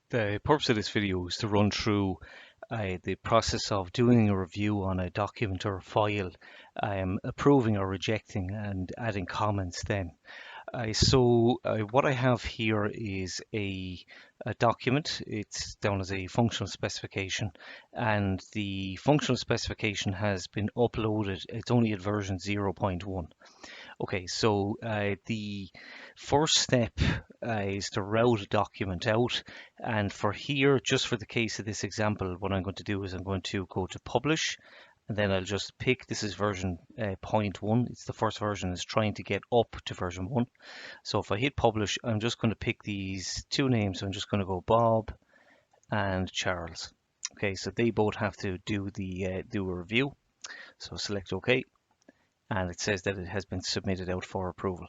The purpose of this video is to run through the process of doing a review on a document or a file, approving or rejecting and adding comments then. What I have here is a document. It's down as a functional specification, and the functional specification has been uploaded. It's only at version 0.1. Okay, so the first step is to route a document out. And for here, just for the case of this example, what I'm going to do is I'm going to go to publish, and then I'll just pick, this is version point 1. It's the first version. It's trying to get up to version 1. So if I hit publish, I'm just going to pick these two names. I'm just going to go Bob and Charles. Okay, so they both have to do a review. So select OK, and it says that it has been submitted out for approval.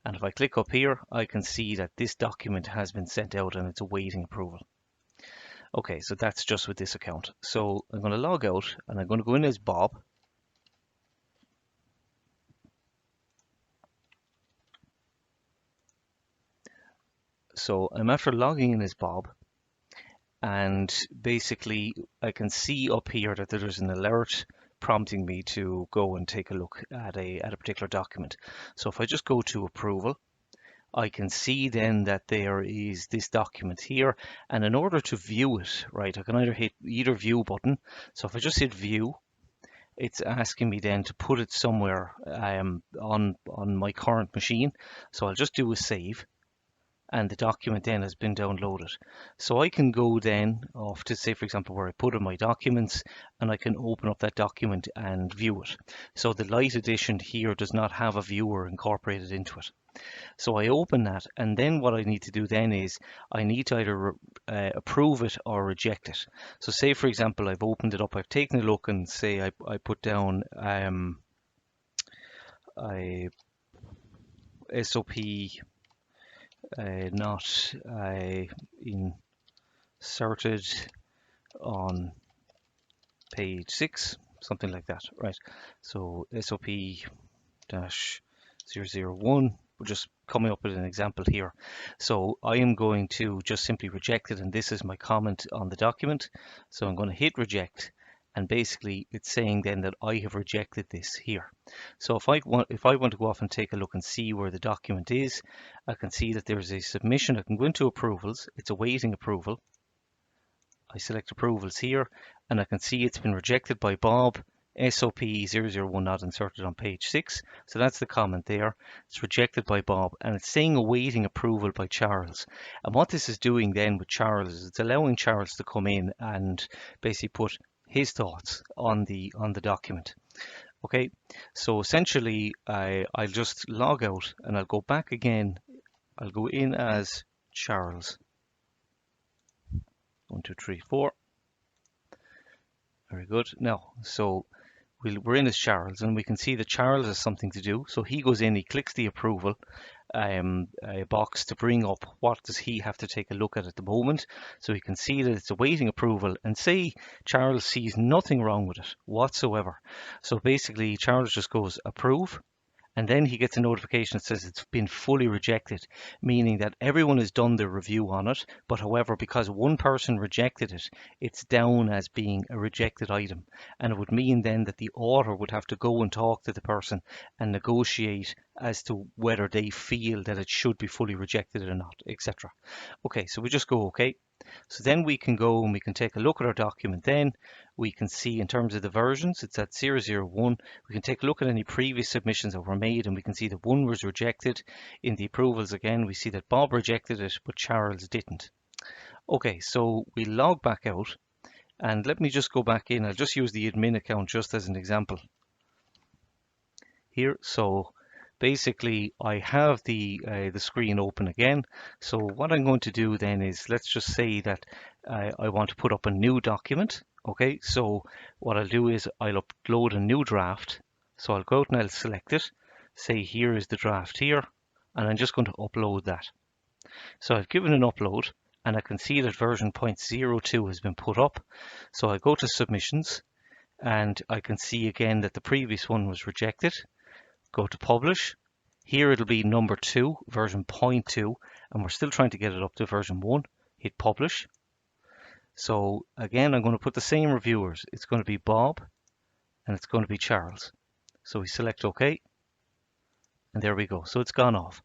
And if I click up here, I can see that this document has been sent out and it's awaiting approval. Okay, so that's just with this account. So I'm going to log out and I'm going to go in as Bob. So I'm after logging in as Bob, and basically I can see up here that there's an alert prompting me to go and take a look at a particular document. So if I just go to approval, I can see then that there is this document here, and in order to view it, right, I can either hit either view button. So if I just hit view, it's asking me then to put it somewhere on my current machine. So I'll just do a save, and the document then has been downloaded. So I can go then off to, say, for example, where I put in my documents, and I can open up that document and view it. So the Lite edition here does not have a viewer incorporated into it. So I open that, and then what I need to do then is I need to either approve it or reject it. So say, for example, I've opened it up, I've taken a look, and say I put down SOP not inserted on page 6, something like that, right? So SOP-001, we're just coming up with an example here. So I am going to just simply reject it, and this is my comment on the document. So I'm going to hit reject, and basically it's saying then that I have rejected this here. So if I want to go off and take a look and see where the document is, I can see that there's a submission. I can go into approvals. It's awaiting approval. I select approvals here, and I can see it's been rejected by Bob. SOP-001 not inserted on page 6. So that's the comment there. It's rejected by Bob, and it's saying awaiting approval by Charles. And what this is doing then with Charles is it's allowing Charles to come in and basically put his thoughts on the document. Okay, so essentially I'll just log out and I'll go back again. I'll go in as Charles. 1, 2, 3, 4. Very good. Now, so we're in as Charles, and we can see that Charles has something to do. So he goes in, he clicks the approval box to bring up what does he have to take a look at the moment. So he can see that it's awaiting approval, and say Charles sees nothing wrong with it whatsoever. So basically Charles just goes approve, and then he gets a notification that says it's been fully rejected, meaning that everyone has done their review on it, but however, because one person rejected it, it's down as being a rejected item. And it would mean then that the author would have to go and talk to the person and negotiate as to whether they feel that it should be fully rejected or not, etc. Okay, so we just go okay. So then we can go and we can take a look at our document. Then we can see in terms of the versions, it's at 001. We can take a look at any previous submissions that were made, and we can see that one was rejected. In the approvals again, we see that Bob rejected it, but Charles didn't. Okay, so we log back out, and let me just go back in. I'll just use the admin account just as an example here. So basically I have the screen open again. So what I'm going to do then is, let's just say that I want to put up a new document. Okay, so what I'll do is I'll upload a new draft. So I'll go out and I'll select it. Say here is the draft here, and I'm just going to upload that. So I've given an upload, and I can see that version 0.02 has been put up. So I go to submissions, and I can see again that the previous one was rejected. Go to publish. Here it'll be number 2, version 0.2, and we're still trying to get it up to version 1. hit publish. So again, I'm going to put the same reviewers. It's going to be Bob and it's going to be Charles. So we select OK, and there we go. So it's gone off.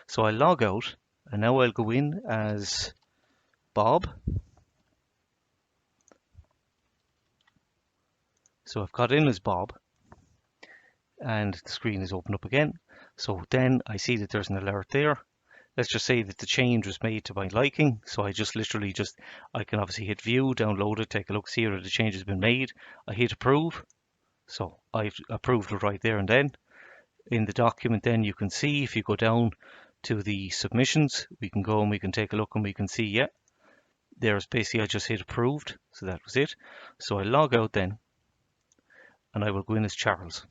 So I log out, and now I'll go in as Bob. So I've got in as Bob, and the screen is open up again. So then I see that there's an alert there. Let's just say that the change was made to my liking. So I just literally I can obviously hit view, download it, take a look, see whether the change has been made. I hit approve. So I've approved it right there and then. In the document then you can see, if you go down to the submissions, we can go and we can take a look and we can see, yeah, there's basically I just hit approved. So that was it. So I log out then and I will go in as Charles.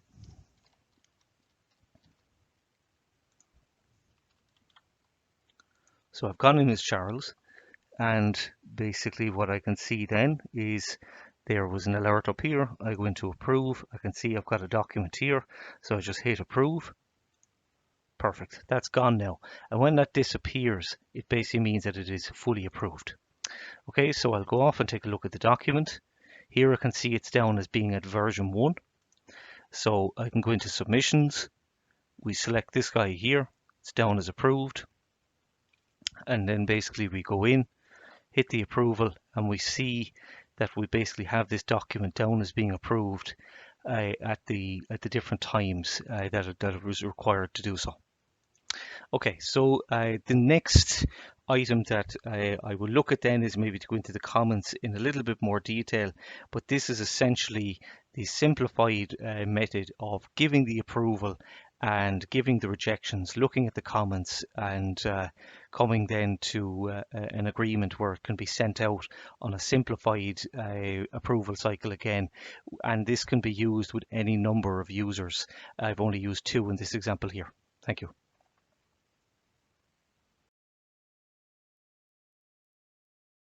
So I've gone in as Charles, and basically what I can see then is there was an alert up here. I go into approve. I can see I've got a document here. So I just hit approve. Perfect. That's gone now. And when that disappears, it basically means that it is fully approved. Okay, so I'll go off and take a look at the document. Here I can see it's down as being at version 1. So I can go into submissions. We select this guy here. It's down as approved. And then basically we go in, hit the approval, and we see that we basically have this document down as being approved at the different times that it was required to do so. Okay, so the next item that I will look at then is maybe to go into the comments in a little bit more detail, but this is essentially the simplified method of giving the approval and giving the rejections, looking at the comments, and coming then to an agreement where it can be sent out on a simplified approval cycle again. And this can be used with any number of users. I've only used 2 in this example here. Thank you.